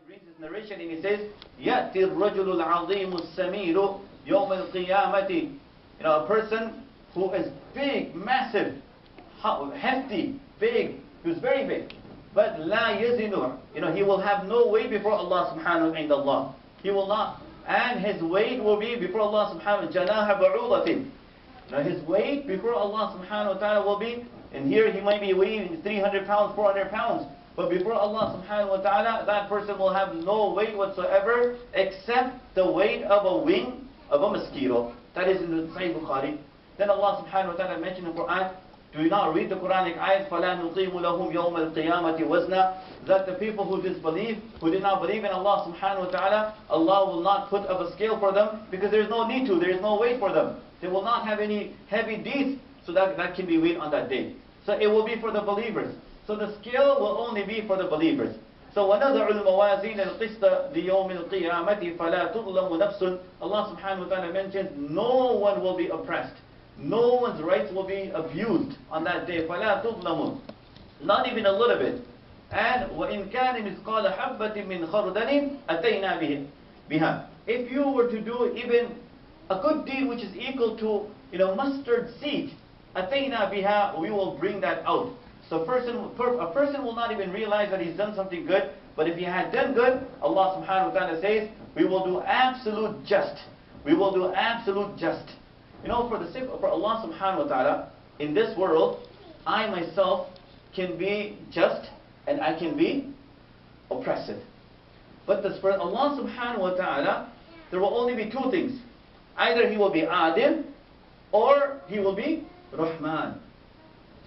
brings this narration and he says, يَأْتِ الرَّجُلُ الْعَظِيمُ السَّمِيرُ يَوْمَ الْقِيَامَةِ. A person who is big, massive, hefty, big, who's very big. But لَا يَزِنُ. He will have no weight before Allah subhanahu wa ta'ala. He will not. And his weight will be before Allah subhanahu wa ta'ala جَنَاحَ بَعُوضَةٍ. His weight before Allah subhanahu wa ta'ala will be, and here he might be weighing 300 pounds, 400 pounds. But before Allah subhanahu wa ta'ala, that person will have no weight whatsoever except the weight of a wing of a mosquito. That is in the Sahih Bukhari. Then Allah subhanahu wa ta'ala mentioned in the Quran, do you not read the Quranic ayat, فَلَا نُقِيمُ لَهُمْ يَوْمَ الْقِيَامَةِ وَزْنًا, that the people who disbelieve, who did not believe in Allah subhanahu wa ta'ala, Allah will not put up a scale for them because there is no need to, there is no weight for them. They will not have any heavy deeds, so that can be weighed on that day. So it will be for the believers. So the scale will only be for the believers. So وَنَضَعُ الْمَوَازِينَ الْقِسْطَ لِيَوْمِ الْقِيَامَةِ فَلَا تُظْلَمُ نَفْسٌ. Allah subhanahu wa ta'ala mentions no one will be oppressed. No one's rights will be abused on that day. فَلَا تُظْلَمُ. Not even a little bit. And وَإِنْ كَانَ مِثْقَالَ حَبَّةٍ مِّنْ خَرْدَلٍ أَتَيْنَا بِهَا. If you were to do even a good deed which is equal to mustard seed, أَتَيْنَا بِهَا, we will bring that out. So a person will not even realize that he's done something good, but if he had done good, Allah subhanahu wa ta'ala says, we will do absolute just. We will do absolute just. For the sake of Allah subhanahu wa ta'ala, in this world, I myself can be just and I can be oppressive. But for Allah subhanahu wa ta'ala, there will only be two things. Either he will be adil or he will be Rahman.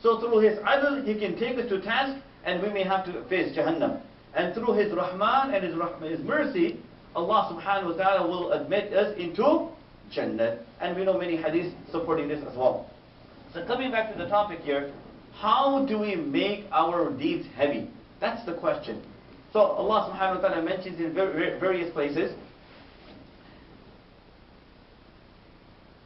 So through his adl, he can take us to task and we may have to face Jahannam. And through his Rahman and his mercy, Allah subhanahu wa ta'ala will admit us into Jannah. And we know many hadiths supporting this as well. So coming back to the topic here, how do we make our deeds heavy? That's the question. So Allah subhanahu wa ta'ala mentions in various places.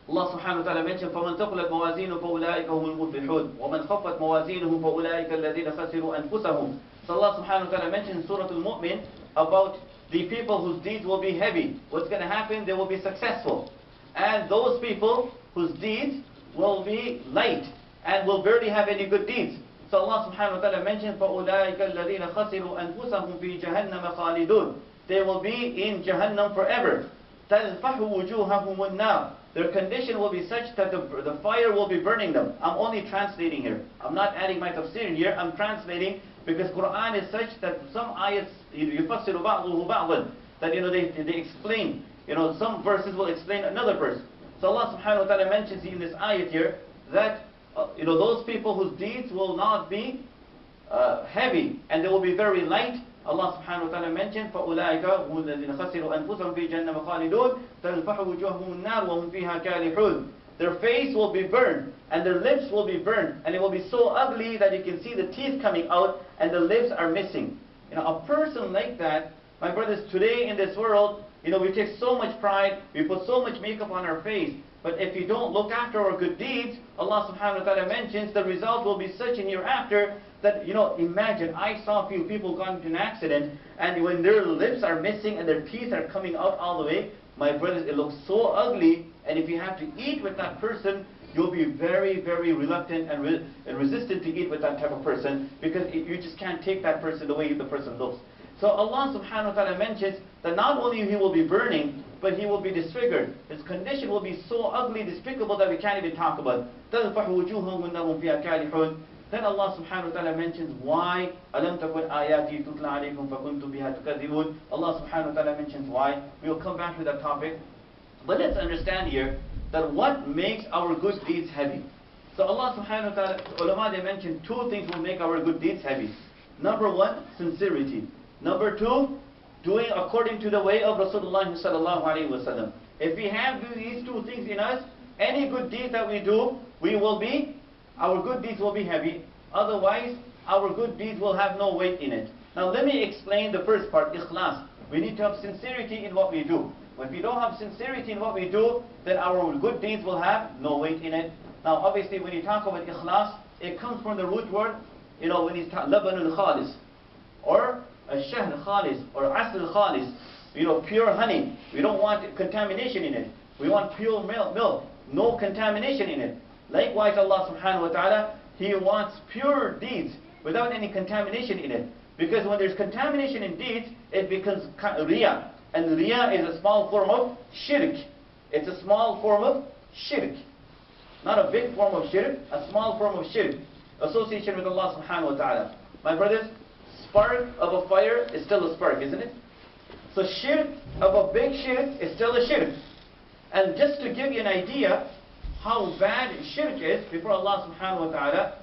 Allah subhanahu wa ta'ala mentioned, فَمَنْ ثَقُلَتْ مَوَازِينُهُ فَأُولَٰئِكَ هُمُ الْمُفْلِحُونَ وَمَنْ خَفَّتْ مَوَازِينُهُ فَأُولَٰئِكَ الَّذِينَ خَسِرُوا أَنفُسَهُمْ. So Allah subhanahu wa ta'ala mentioned in Surah Al-Mu'min about the people whose deeds will be heavy. What's going to happen? They will be successful. And those people whose deeds will be light and will barely have any good deeds. So Allah subhanahu wa ta'ala mentioned, فَأُولَٰئِكَ الَّذِينَ خَسِرُوا أَنفُسَهُمْ فِي جَهَنَّمَ خَالِدُونَ. They will be in Jahannam forever. تَلْفَحُ وُجُوهَهُمُ النَّارِ. Their condition will be such that the fire will be burning them. I'm only translating here. I'm not adding my tafsir here. I'm translating because Quran is such that some ayats يُفَسِّرُ بَعْضُهُ بَعْضًا, that they explain. Some verses will explain another verse. So Allah subhanahu wa ta'ala mentions in this ayat here that those people whose deeds will not be heavy and they will be very light. Allah subhanahu wa ta'ala mentioned, فَأُولَٰئِكَ هُمُ الَّذِينَ خَسِرُوا أَنفُسَهُمْ فِي جَهَنَّمَ خَالِدُونَ تَلْفَحُ وُجُوهَهُمُ النَّارُ وَهُمْ فِيهَا كَالِحُونَ. Their face will be burned and their lips will be burned, and it will be so ugly that you can see the teeth coming out and the lips are missing. A person like that, my brothers, today in this world, we take so much pride, we put so much makeup on our face, but if you don't look after our good deeds, Allah subhanahu wa ta'ala mentions the result will be such in hereafter that, imagine, I saw a few people got into an accident, and when their lips are missing and their teeth are coming out all the way, my brothers, it looks so ugly, and if you have to eat with that person, you'll be very, very reluctant and resistant to eat with that type of person, because you just can't take that person the way the person looks. So Allah subhanahu wa ta'ala mentions that not only he will be burning, but he will be disfigured. His condition will be so ugly, despicable, that we can't even talk about. تَلْفَحُ وُجُوهَهُمْ وَهُمْ فِيهَا كَالِحُونَ. Then Allah subhanahu wa ta'ala mentions why أَلَمْ تَكُنْ آيَاتِي تُتْلَى عَلَيْكُمْ فَكُنْتُمْ بِهَا تُكَذِّبُونَ. Allah subhanahu wa ta'ala mentions why. We will come back to that topic. But let's understand here that what makes our good deeds heavy. So Allah subhanahu wa ta'ala, ulama, they mentioned two things will make our good deeds heavy. Number one, sincerity. Number two, doing according to the way of Rasulullah sallallahu alaihi wasallam. If we have these two things in us, any good deed that we do, our good deeds will be heavy. Otherwise, our good deeds will have no weight in it. Now let me explain the first part, ikhlas. We need to have sincerity in what we do. If we don't have sincerity in what we do, then our good deeds will have no weight in it. Now obviously when you talk about ikhlas, it comes from the root word, when it's labanul khalis, or shahd khalis or asl khalis, pure honey. We don't want contamination in it. We want pure milk, no contamination in it. Likewise, Allah subhanahu wa ta'ala, He wants pure deeds without any contamination in it. Because when there's contamination in deeds, it becomes riya. And riya is a small form of shirk. It's a small form of shirk. Not a big form of shirk, a small form of shirk. Association with Allah subhanahu wa ta'ala. My brothers, spark of a fire is still a spark, isn't it? So shirk of a big shirk is still a shirk. And just to give you an idea how bad shirk is before Allah subhanahu wa ta'ala,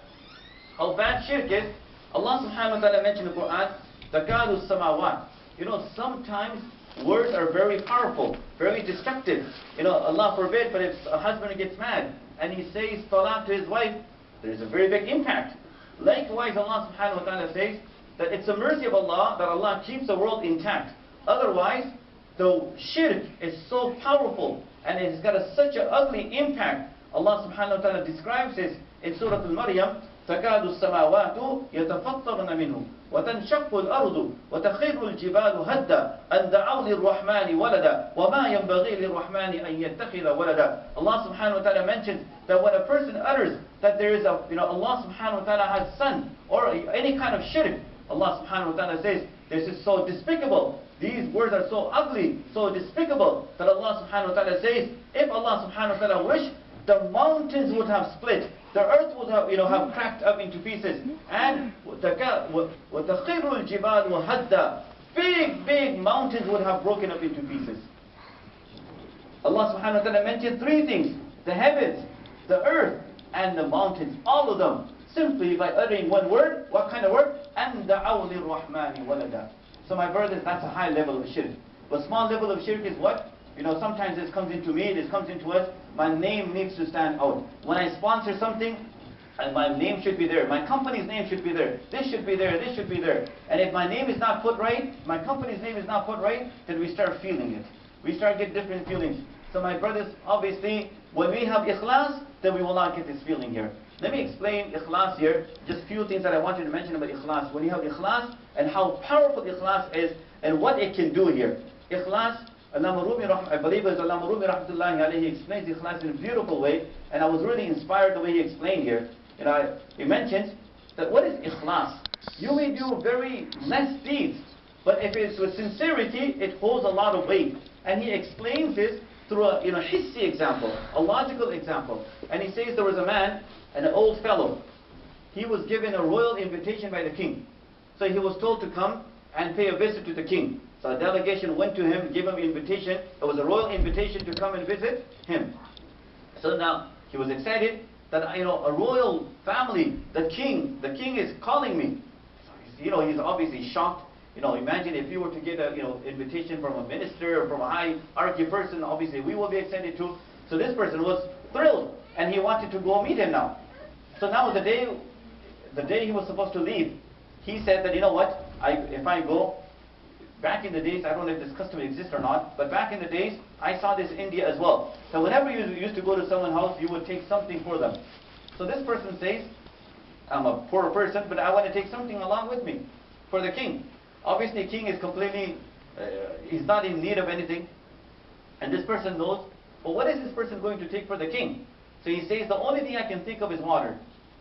how bad shirk is, Allah subhanahu wa ta'ala mentioned in the Quran, تَكَادُ السَّمَاوَاتِ. Sometimes words are very powerful, very destructive. Allah forbid, but if a husband gets mad and he says talaq to his wife, there's a very big impact. Likewise, Allah subhanahu wa ta'ala says that it's a mercy of Allah that Allah keeps the world intact. Otherwise, the shirk is so powerful and it's got such an ugly impact. Allah subhanahu wa ta'ala describes this in Surah Al-Maryam, تَكَادُ السَّمَاوَاتُ يَتَفَطَّرْنَ مِنْهُ وَتَنْشَقُّ الْأَرْضُ وَتَخِرُّ الْجِبَالُ هَدًّا أَنْ دَعَوْا لِلرَّحْمَنِ وَلَدًا وَمَا يَنْبَغِي لِلرَّحْمَنِ أَنْ يَتَّخِذَ وَلَدًا. Allah subhanahu wa ta'ala mentions that when a person utters that there is Allah subhanahu wa ta'ala has son or any kind of shirk, Allah subhanahu wa ta'ala says, this is so despicable. These words are so ugly, so despicable, that Allah subhanahu wa ta'ala says, if Allah subhanahu wa ta'ala wished, the mountains would have split, the earth would have, have cracked up into pieces, and وَتَخِرُّ الْجِبَالُ هَدًّا, big mountains would have broken up into pieces. Allah subhanahu wa ta'ala mentioned three things: the heavens, the earth, and the mountains, all of them, simply by uttering one word. What kind of word? أَنْ دَعَوْا لِلرَّحْمَنِ وَلَدًا. So my brothers, that's a high level of shirk. But small level of shirk is what? Sometimes this comes into me, this comes into us. My name needs to stand out. When I sponsor something, and my name should be there. My company's name should be there. This should be there. This should be there. And if my name is not put right, my company's name is not put right, then we start feeling it. We start getting different feelings. So my brothers, obviously, when we have ikhlas, then we will not get this feeling here. Let me explain ikhlas here. Just a few things that I wanted to mention about ikhlas. When you have ikhlas, and how powerful ikhlas is, and what it can do here. Ikhlas, I believe it's Allama Rumi rahmatullahi alayhi explains ikhlas in a beautiful way, and I was really inspired the way he explained here. He mentions that what is ikhlas? You may do very less deeds, but if it's with sincerity, it holds a lot of weight. And he explains this through a hissi example, a logical example. And he says there was a man, an old fellow. He was given a royal invitation by the king. So he was told to come and pay a visit to the king. So a delegation went to him, gave him an invitation. It was a royal invitation to come and visit him. So now he was excited that a royal family, the king is calling me. So he's obviously shocked. Imagine if you were to get a invitation from a minister or from a hierarchy person, obviously we will be excited too. So this person was thrilled and he wanted to go meet him now. So now the day he was supposed to leave, he said that, if I go, back in the days, I don't know if this custom exists or not, but back in the days, I saw this in India as well. So whenever you used to go to someone's house, you would take something for them. So this person says, I'm a poor person, but I want to take something along with me for the king. Obviously, king is completely, he's not in need of anything. And this person knows, well, what is this person going to take for the king? So he says, the only thing I can think of is water.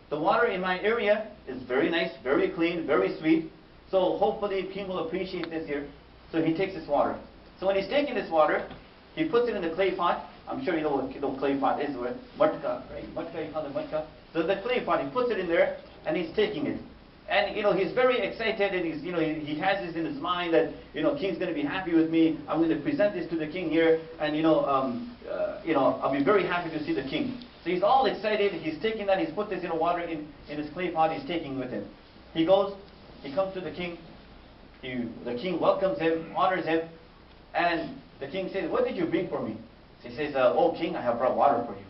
The water in my area is very nice, very clean, very sweet. So hopefully king will appreciate this here. So he takes this water. So when he's taking this water, he puts it in the clay pot. I'm sure you know what clay pot is, right? Matka, right? Matka, you call it matka. So the clay pot, he puts it in there and he's taking it. And he's very excited, and he's he has this in his mind that king's going to be happy with me. I'm going to present this to the king here, and I'll be very happy to see the king. So he's all excited. He's taking that. He's put this water in his clay pot. He's taking with him. He goes. He comes to the king. The king welcomes him, honors him, and the king says, "What did you bring for me?" So he says, "Oh king, I have brought water for you."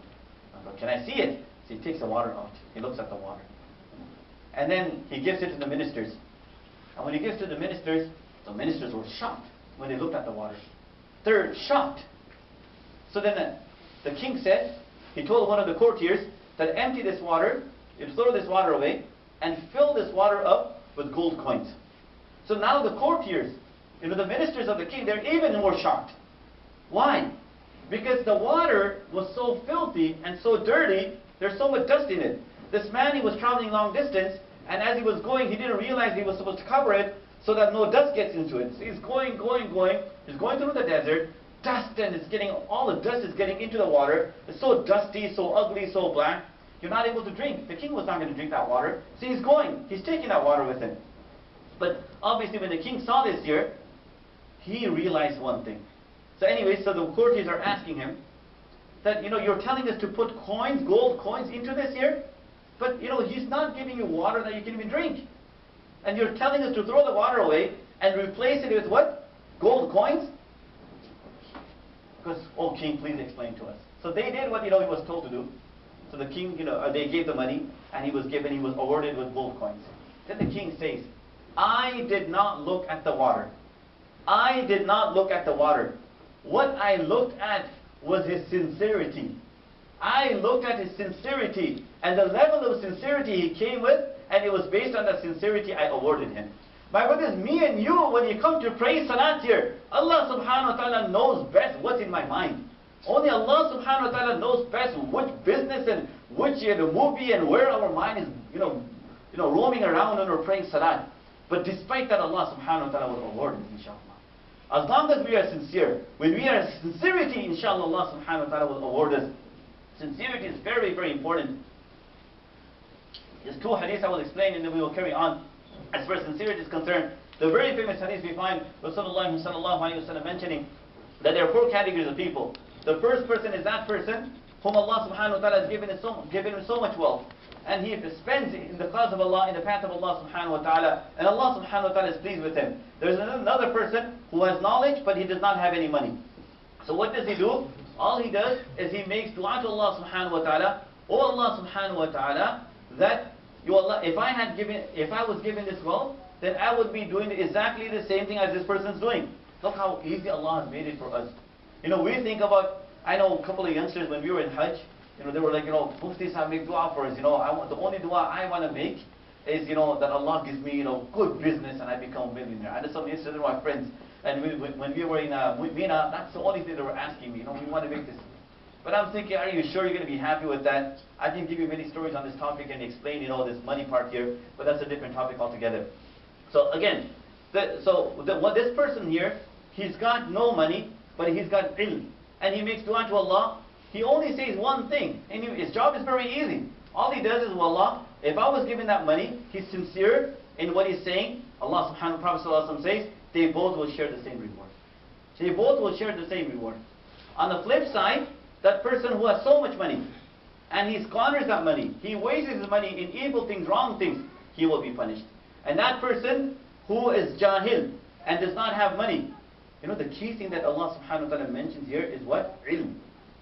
"Can I see it?" So he takes the water out. He looks at the water. And then he gives it to the ministers. And when he gives to the ministers were shocked when they looked at the water. They're shocked. So then the king said, he told one of the courtiers that empty this water, throw this water away, and fill this water up with gold coins. So now the courtiers, the ministers of the king, they're even more shocked. Why? Because the water was so filthy and so dirty, there's so much dust in it. This man, he was traveling long distance, and as he was going, he didn't realize he was supposed to cover it so that no dust gets into it. So he's going. He's going through the desert, dust, and all the dust is getting into the water. It's so dusty, so ugly, so black. You're not able to drink. The king was not going to drink that water. So he's going. He's taking that water with him. But obviously when the king saw this here, he realized one thing. So anyway, so the courtiers are asking him that, you're telling us to put coins, gold coins into this here, but, he's not giving you water that you can even drink. And you're telling us to throw the water away and replace it with what? Gold coins? Because, oh king, please explain to us. So they did what, he was told to do. So the king, they gave the money, and he was awarded with gold coins. Then the king says, I did not look at the water. I did not look at the water. What I looked at was his sincerity. I looked at his sincerity, and the level of sincerity he came with, and it was based on that sincerity I awarded him. My brothers, me and you, when you come to pray salat here, Allah subhanahu wa ta'ala knows best what's in my mind. Only Allah subhanahu wa ta'ala knows best which business and which movie and where our mind is, roaming around when we're praying salat. But despite that, Allah subhanahu wa ta'ala will award us, inshallah. As long as we are sincere, when we are sincerity, inshallah, Allah subhanahu wa ta'ala will award us. Sincerity is very, very important. There's two hadiths I will explain, and then we will carry on. As far as sincerity is concerned, the very famous hadith we find Rasulullah sallallahu alayhi wa sallam mentioning that there are four categories of people. The first person is that person whom Allah subhanahu wa ta'ala has given him so much wealth, and he spends in the cause of Allah, in the path of Allah subhanahu wa ta'ala, and Allah subhanahu wa ta'ala is pleased with him. There's another person who has knowledge, but he does not have any money. So what does he do? All he does is he makes dua to Allah subhanahu wa ta'ala. Oh Allah subhanahu wa ta'ala, that you Allah, if I was given this wealth, then I would be doing exactly the same thing as this person's doing. Look how easy Allah has made it for us. We think about, I know a couple of youngsters when we were in Hajj, they were like, Mufti Sahib, make dua for us. The only dua I want to make is, that Allah gives me, good business and I become a millionaire. I had some youngsters, they were my friends, and when we were in Mina, that's the only thing they were asking me. We want to make this. But I'm thinking, are you sure you're going to be happy with that? I can give you many stories on this topic and explain, this money part here, but that's a different topic altogether. So again, this person here, he's got no money, but he's got ilm, and he makes dua to Allah. He only says one thing, and his job is very easy. All he does is, well, Allah, if I was given that money, he's sincere in what he's saying. Allah subhanahu wa ta'ala says, they both will share the same reward. They both will share the same reward. On the flip side, that person who has so much money, and he squanders that money, he wastes his money in evil things, wrong things, he will be punished. And that person who is jahil and does not have money, the key thing that Allah subhanahu wa ta'ala mentions here is what? Ilm.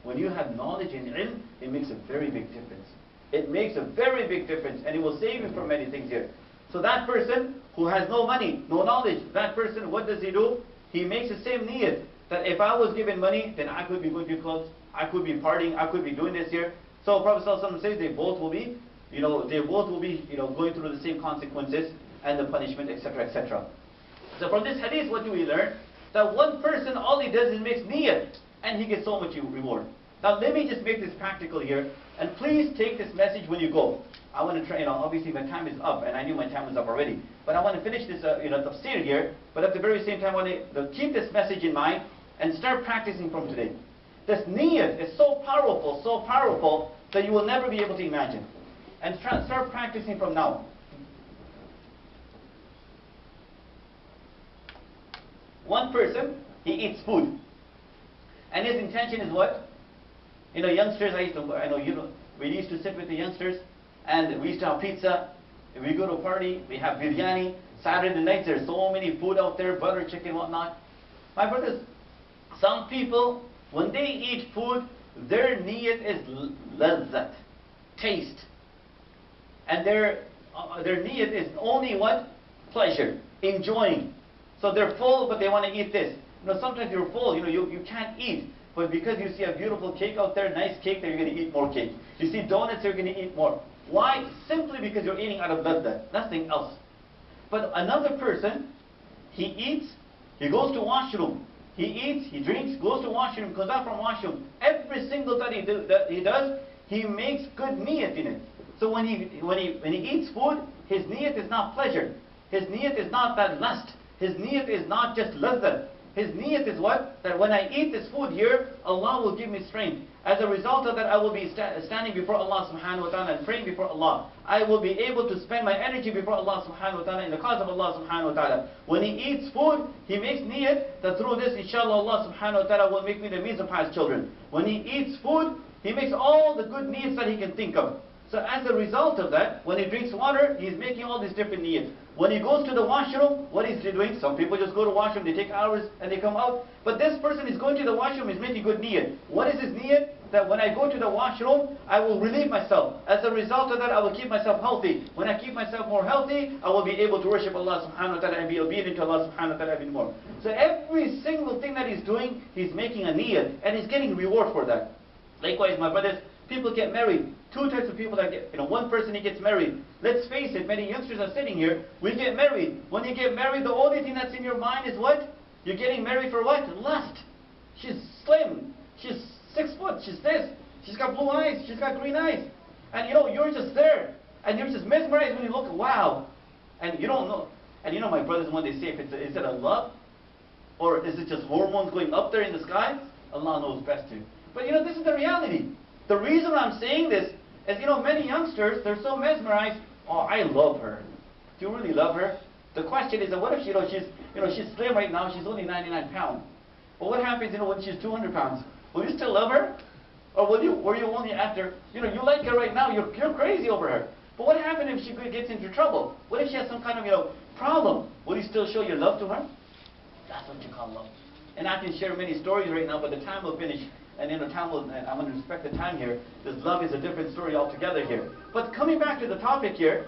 When you have knowledge in ilm, it makes a very big difference. It makes a very big difference, and it will save you from many things here. So that person who has no money, no knowledge, that person, what does he do? He makes the same niyat, that if I was given money, then I could be going to clubs, I could be partying, I could be doing this here. So Prophet ﷺ says they both will be, going through the same consequences and the punishment, etc., etc. So from this hadith, what do we learn? That one person, all he does is makes niyyah, and he gets so much reward. Now let me just make this practical here, and please take this message when you go. I want to try, obviously my time is up, and I knew my time was up already. But I want to finish this, tafsir here, but at the very same time, I want to keep this message in mind, and start practicing from today. This niyyah is so powerful, that you will never be able to imagine. And start practicing from now. One person, he eats food. And his intention is what? Youngsters, we used to sit with the youngsters, and we used to have pizza. If we go to a party, we have biryani. Saturday nights, there's so many food out there, butter chicken, whatnot. My brothers, some people, when they eat food, their niyat is lazzat, taste. And their niyat is only what? Pleasure, enjoying. So they're full, but they want to eat this. Sometimes you're full, you can't eat. But because you see a beautiful cake out there, nice cake, then you're going to eat more cake. You see donuts, you're going to eat more. Why? Simply because you're eating out of ladda, nothing else. But another person, he eats, he goes to washroom. He eats, he drinks, goes to washroom, comes out from washroom. Every single thing that he does, he makes good niyat in it. So when he eats food, his niyat is not pleasure. His niyat is not that lust. His niyat is not just lazat. His niyat is what? That when I eat this food here, Allah will give me strength. As a result of that, I will be standing before Allah subhanahu wa ta'ala and praying before Allah. I will be able to spend my energy before Allah subhanahu wa ta'ala in the cause of Allah subhanahu wa ta'ala. When he eats food, he makes niyat that through this, inshallah, Allah subhanahu wa ta'ala will make me the means of pious children. When he eats food, he makes all the good niyats that he can think of. So as a result of that, when he drinks water, he's making all these different niyats. When he goes to the washroom, what is he doing? Some people just go to washroom, they take hours and they come out. But this person is going to the washroom, is making good niyat. What is his niyat? That when I go to the washroom, I will relieve myself. As a result of that, I will keep myself healthy. When I keep myself more healthy, I will be able to worship Allah subhanahu wa ta'ala and be obedient to Allah subhanahu wa ta'ala even more. So every single thing that he's doing, he's making a niyat and he's getting reward for that. Likewise, my brothers, people get married. Two types of people that get, one person he gets married. Let's face it, many youngsters are sitting here. We get married. When you get married, the only thing that's in your mind is what? You're getting married for what? Lust. She's slim. She's 6 foot. She's this. She's got blue eyes. She's got green eyes. And you're just there. And you're just mesmerized when you look, wow. And you don't know. And my brothers, when they say, is it a love? Or is it just hormones going up there in the sky? Allah knows best too. But this is the reality. The reason I'm saying this is, many youngsters, they're so mesmerized. Oh, I love her. Do you really love her? The question is, what if she's slim right now, she's only 99 pounds. But what happens, when she's 200 pounds? Will you still love her? Or were you only after, you like her right now, you're crazy over her. But what happens if she gets into trouble? What if she has some kind of, problem? Will you still show your love to her? That's what you call love. And I can share many stories right now, but the time will finish. And I'm going to respect the time here. This love is a different story altogether here. But coming back to the topic here.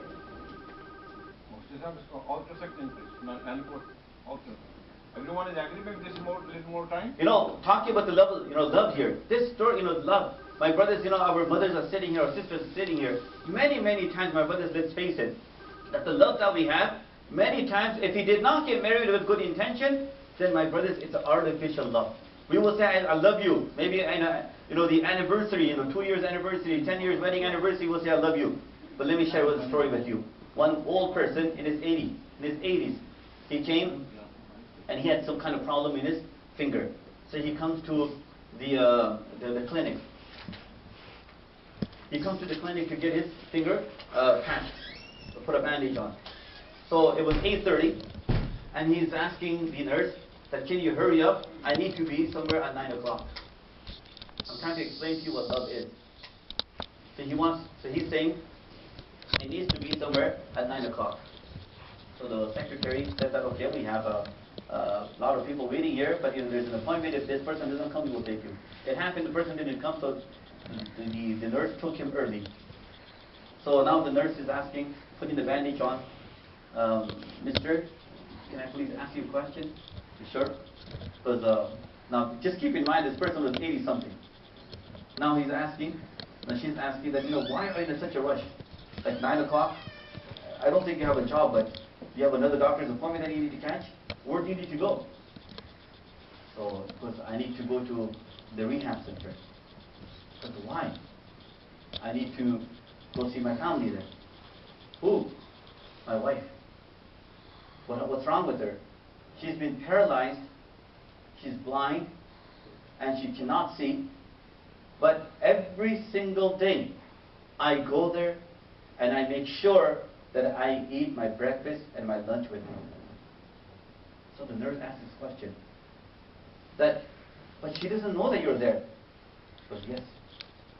Everyone is agreeing with this little more time? Talking about the level, love here. This story, love. My brothers, our mothers are sitting here, our sisters are sitting here. Many, many times, my brothers, let's face it, that the love that we have, many times, if he did not get married with good intention, then my brothers, it's an artificial love. We will say, I love you. Maybe, the anniversary, 2 years anniversary, 10 years wedding anniversary, we'll say, I love you. But let me share a story with you. One old person in his 80s, he came and he had some kind of problem in his finger. So he comes to the clinic. He comes to the clinic to get his finger patched, to put a bandage on. So it was 8:30, and he's asking the nurse, that can you hurry up? I need to be somewhere at 9 o'clock. I'm trying to explain to you what love is. So he's saying he needs to be somewhere at 9 o'clock. So the secretary said that, okay, we have a lot of people waiting here, but there's an appointment. If this person doesn't come, we will take you. It happened, the person didn't come, so the nurse took him early. So now the nurse is asking, putting the bandage on, Mister, can I please ask you a question? Sure. Because now, just keep in mind, this person was 80-something. Now she's asking that, why are you in such a rush? Like 9 o'clock? I don't think you have a job, but you have another doctor's appointment that you need to catch? Where do you need to go? So, because I need to go to the rehab center. But why? I need to go see my family there. Who? My wife. What's wrong with her? She's been paralyzed, she's blind, and she cannot see. But every single day, I go there and I make sure that I eat my breakfast and my lunch with her. So the nurse asks this question. But she doesn't know that you're there. She goes, yes,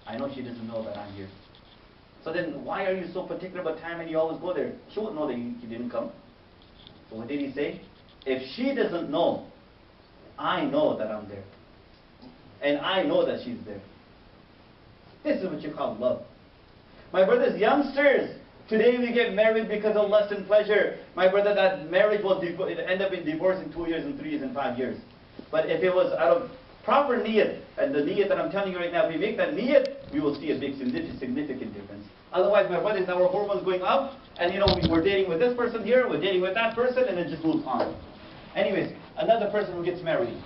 I know she doesn't know that I'm here. So then why are you so particular about time and you always go there? She won't know that you didn't come. So what did he say? If she doesn't know, I know that I'm there. And I know that she's there. This is what you call love. My brothers, youngsters, today we get married because of lust and pleasure. My brother, that marriage will end up in divorce in 2 years and 3 years and 5 years. But if it was out of proper niyat, and the niyat that I'm telling you right now, if we make that niyat, we will see a big significant difference. Otherwise, my brothers, our hormones going up, and we're dating with this person here, we're dating with that person, and it just moves on. Anyways, another person who gets married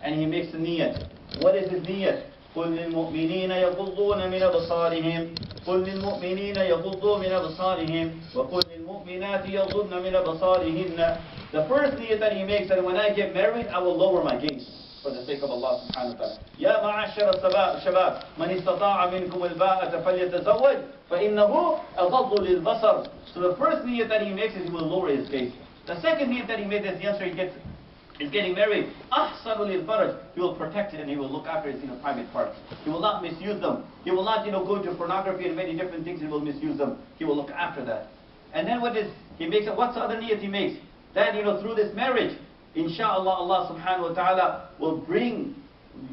and he makes a niyat. What is his niyat? قل للمؤمنين يغضون من أبصارهم قل للمؤمنين يغضوا من أبصارهم وقل للمؤمنات يغضن من أبصارهن. The first niyat that he makes, that when I get married, I will lower my gaze for the sake of Allah subhanahu wa ta'ala. يا معشر الشباب من استطاع منكم الباءة فليتزوج فإنه أغض للبصر. So the first niyat that he makes is he will lower his gaze. The second niyat that he made is the answer he gets is getting married. أحسن للفرج. He will protect it and he will look after his private parts. He will not misuse them. He will not go to pornography and many different things. He will misuse them. He will look after that. And then what is he makes? What's the other niyat he makes? That through this marriage, inshallah, Allah subhanahu wa ta'ala will bring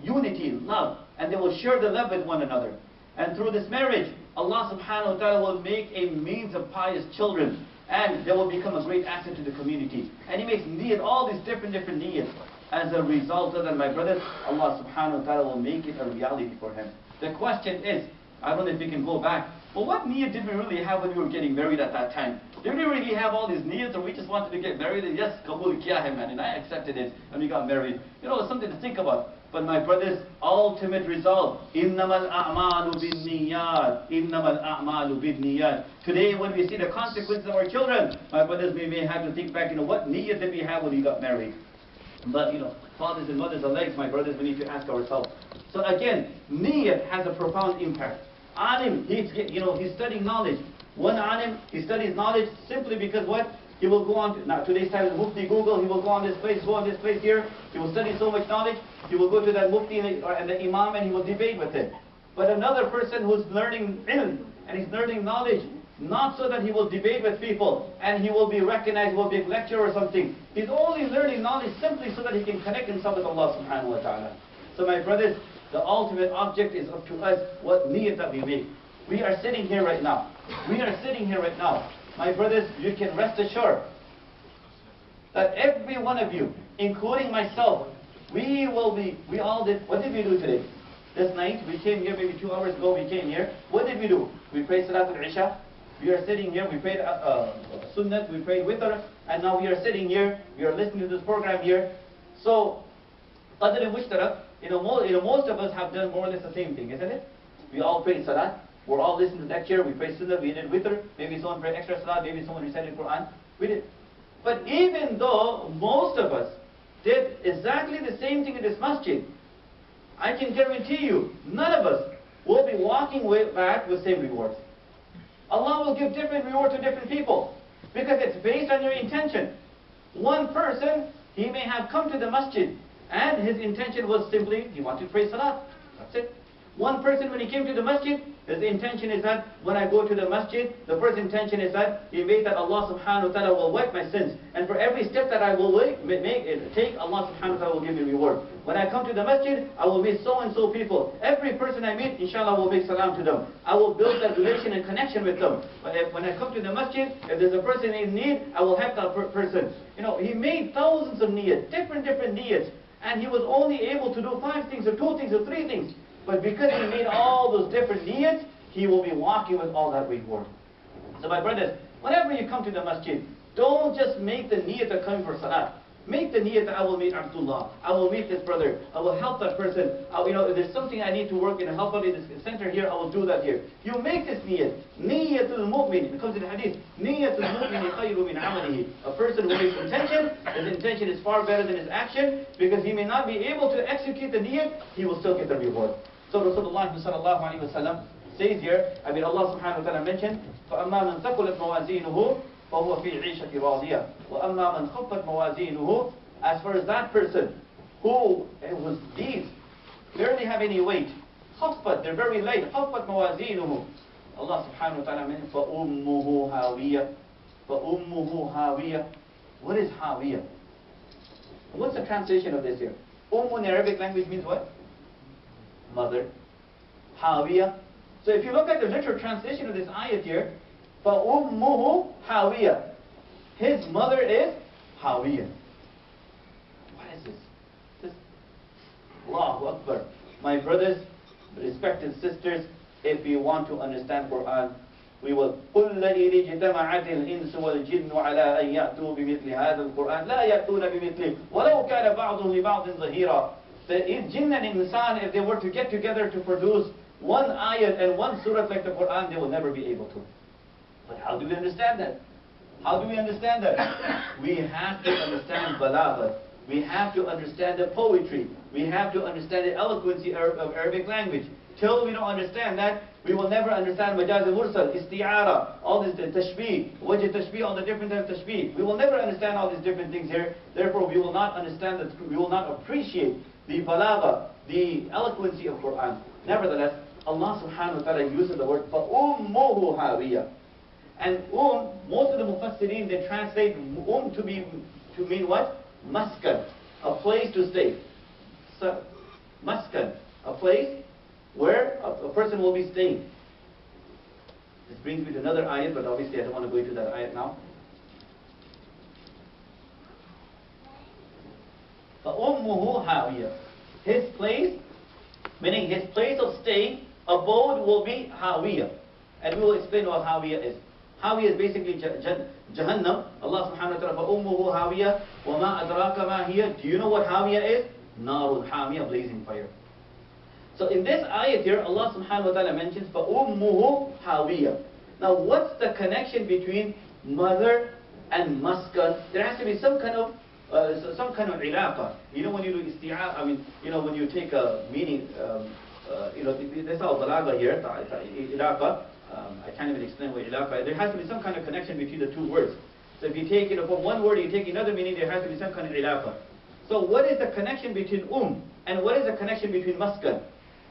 unity, love, and they will share the love with one another. And through this marriage, Allah subhanahu wa ta'ala will make a means of pious children, and they will become a great asset to the community. And he makes niyat, all these different niyats. As a result of that, my brothers, Allah subhanahu wa ta'ala will make it a reality for him. The question is, I don't know if we can go back, well, what niyat did we really have when we were getting married at that time? Did we really have all these niyats, or we just wanted to get married and yes, kabul kiya hai man, and I accepted it and we got married? It's something to think about. But my brothers, ultimate result, innamal a'malu binniyat, innamal a'malu binniyat. Today when we see the consequences of our children, my brothers, we may have to think back, what niyat did we have when we got married? But fathers and mothers alike, my brothers, we need to ask ourselves. So again, niyat has a profound impact. Alim, he's studying knowledge. One alim, he studies knowledge simply because what? He will go on, now today's time is Mufti Google, he will go on this place here, he will study so much knowledge, he will go to that Mufti and the Imam and he will debate with him. But another person who's learning ilm, and he's learning knowledge, not so that he will debate with people and he will be recognized, will be a lecturer or something. He's only learning knowledge simply so that he can connect himself with Allah subhanahu wa ta'ala. So my brothers, the ultimate object is up to us, what niyat that we make. We are sitting here right now. My brothers, you can rest assured that every one of you, including myself, what did we do today? This night, we came here maybe 2 hours ago, we came here. What did we do? We prayed Salatul Isha. We are sitting here, we prayed Sunnat, we prayed Witr, and now we are sitting here, we are listening to this program here. So, Qadr and Mushtarak, most of us have done more or less the same thing, isn't it? We all prayed Salat. We're all listening to lecture, we pray Sunnah, we did Witr, maybe someone prayed extra Salat, maybe someone recited Quran. We did. But even though most of us did exactly the same thing in this masjid, I can guarantee you, none of us will be walking back with same rewards. Allah will give different reward to different people, because it's based on your intention. One person, he may have come to the masjid, and his intention was simply, he wanted to pray Salat. That's it. One person, when he came to the masjid, his intention is that when I go to the masjid, the first intention is that he made that Allah subhanahu wa ta'ala will wipe my sins. And for every step that I will take, Allah subhanahu wa ta'ala will give me reward. When I come to the masjid, I will meet so and so people. Every person I meet, inshallah, will make salam to them. I will build that relation and connection with them. But when I come to the masjid, if there's a person in need, I will help that person. He made thousands of niyats, different niyats. And he was only able to do 5 things or 2 things or 3 things. But because he made all those different niyats, he will be walking with all that reward. So my brothers, whenever you come to the masjid, don't just make the niyat of coming for salat. Make the niyat that I will meet Abdullah, I will meet this brother, I will help that person. If there's something I need to work in and help out in this center here, I will do that here. You make this niyat. Niyatul mu'min, it comes in the hadith. Niyatul mu'min khayru min amalihi. A person who makes intention, his intention is far better than his action, because he may not be able to execute the niyat, he will still get the reward. So Rasulullah sallallahu alaihi wasallam says here, Allah subhanahu wa ta'ala mentioned, فَأَمَّا مَنْ ثَقُلَتْ مَوَازِينُهُ فَهُوَ فِي عِيشَةٍ رَاضِيَةٍ وَأَمَّا مَنْ خَفَّتْ مَوَازِينُهُ. As far as that person whose deeds barely have any weight, خَفَّت, they're very light, خَفَّت مَوَازِينُهُ, Allah subhanahu wa ta'ala mentioned, فَأُمُّهُ هَاوِيَةٌ فَأُمُّهُ هَاوِيَةٌ. What is hawiyah? What's the translation of this here? In Arabic language means what? Mother. Hawiyah. So if you look at the literal translation of this ayat here, فَأُمُّهُ هَاوِيَةٌ. His mother is Hawiyah. What is this? Allahu Akbar. My brothers, respected sisters, if you want to understand Quran, We will قُلْ لَئِنِ اجْتَمَعَتِ الْإِنسُ وَالْجِنُّ عَلَىٰ أَنْ يَأْتُوا بِمِثْلِ هَذَا الْقُرْآنِ لَا يَأْتُونَ بِمِثْلِهِ وَلَوْ كَانَ بَعْضُهُمْ لِبَعْضٍ ظَهِيرًا. The jinn and insan, if they were to get together to produce one ayat and one surah like the Quran, they will never be able to. But how do we understand that? How do we understand that? We have to understand balagha. We have to understand the poetry. We have to understand the eloquency of Arabic language. Till we don't understand that, we will never understand majaz al-mursal, isti'ara, all this tashbih, wajh tashbih, all the different types of tashbih. We will never understand all these different things here. Therefore, we will not understand that, we will not appreciate the balagha, the eloquency of Quran. Nevertheless, Allah subhanahu wa ta'ala uses the word فَأُمُّهُ هَاوِيَةٌ. And most of the mufassirin, they translate to mean what? Maskan, a place to stay. So, maskan, a place where a person will be staying. This brings me to another ayat, but obviously I don't want to go into that ayat now. فَأُمُّهُ هَاوِيَةٌ. His place, meaning his place of stay, abode will be Hawiyah. And we will explain what Hawiyah is. Hawiyah is basically Jahannam. Allah subhanahu wa ta'ala, فَأُمُّهُ هَاوِيَةٌ وَمَا أَدْرَاكَ مَا هِيَ. Do you know what Hawiyah is? نَارٌ حَامِيَةٌ, blazing fire. So in this ayat here, Allah subhanahu wa ta'ala mentions فَأُمُّهُ هَاوِيَةٌ. Now what's the connection between mother and maskan? There has to be some kind of ilaqa. You know, when you do isti'ab, I mean, you know, when you take a meaning, you know, that's how balagha here, ilaqa. I can't even explain what ilaqa is. There has to be some kind of connection between the two words. So if you take, you know, from one word, you take another meaning, there has to be some kind of ilaqa. So what is the connection between and what is the connection between maskan?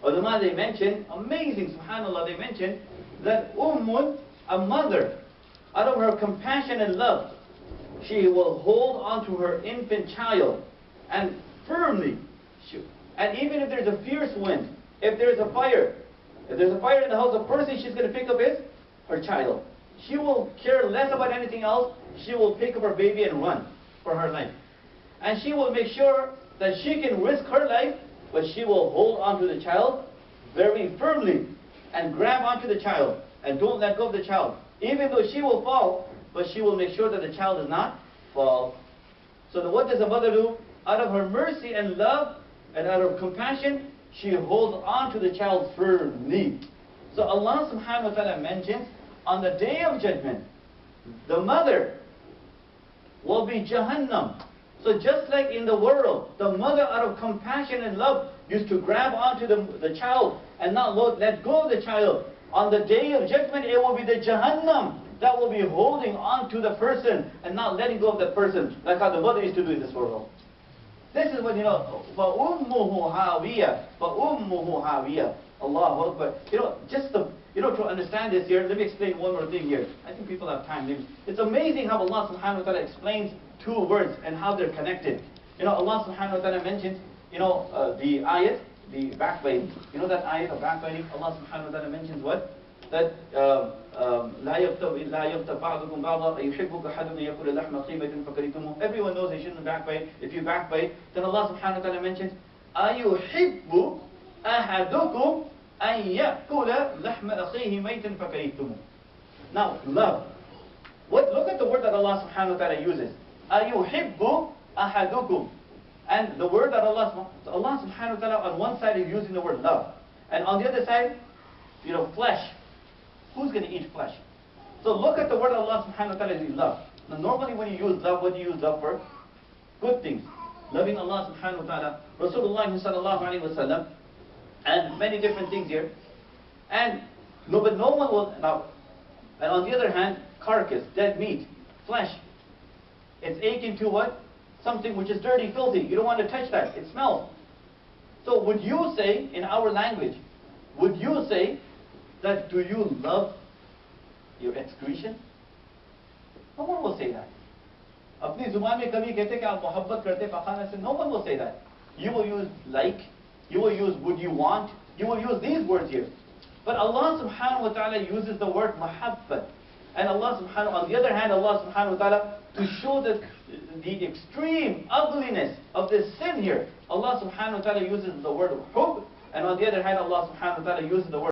Ulama, they mention, amazing, subhanallah, they mention that a mother, out of her compassion and love, she will hold on to her infant child and firmly, and even if there's a fierce wind, if there's a fire in the house, the person she's going to pick up is her child. She will care less about anything else. She will pick up her baby and run for her life. And she will make sure that she can risk her life, but she will hold on to the child very firmly and grab onto the child and don't let go of the child. Even though she will fall, but she will make sure that the child does not fall. So what does a mother do? Out of her mercy and love and out of compassion, she holds on to the child firmly. So Allah subhanahu wa ta'ala mentions, on the day of judgment, the mother will be Jahannam. So just like in the world, the mother out of compassion and love used to grab onto the child and not let go of the child. On the day of judgment, it will be the Jahannam that will be holding on to the person and not letting go of that person, like how the mother used to do in this world. This is what, you know, فَأُمُّهُ هَاوِيَةٌ فَأُمُّهُ هَاوِيَةٌ. Allahu Akbar. You know, just to understand this here, let me explain one more thing here. I think people have time. It's amazing how Allah subhanahu wa ta'ala explains two words and how they're connected. You know, Allah subhanahu wa ta'ala mentions, you know, the ayat, the backbiting. You know that ayat of backbiting? Allah subhanahu wa ta'ala mentions what? That لا يغتب بعضكم بعضا أيحبك أحد أن يأكل لحم طيبة فكرهتموه. Everyone knows they shouldn't backbite. If you backbite, then Allah subhanahu wa ta'ala mentions أيحب أحدكم أن يأكل لحم أخيه ميتا فكرهتموه. Now, love. Look at the word that Allah subhanahu wa ta'ala uses. أيحب أحدكم. And the word that Allah subhanahu wa ta'ala, on one side is using the word love. And on the other side, you know, flesh. Who's going to eat flesh? So look at the word Allah subhanahu wa ta'ala is love. Now normally when you use love, what do you use love for? Good things. Loving Allah subhanahu wa ta'ala, Rasulullah sallallahu alayhi wa sallam, and many different things here. But no one will, now, and on the other hand, carcass, dead meat, flesh. It's akin to what? Something which is dirty, filthy. You don't want to touch that. It smells. So would you say, in our language, would you say that do you love your excretion? No one will say that. अपनी जुबान में कभी कहते कि आप मोहब्बत करते पखाने से, no one will say that. You will use like, you will use would you want, you will use these words here. But Allah subhanahu wa ta'ala uses the word mahabbat. And Allah subhanahu, on the other hand, Allah subhanahu wa ta'ala, to show the extreme ugliness of this sin here, Allah subhanahu wa ta'ala uses the word hub, and on the other hand, Allah subhanahu wa ta'ala uses the word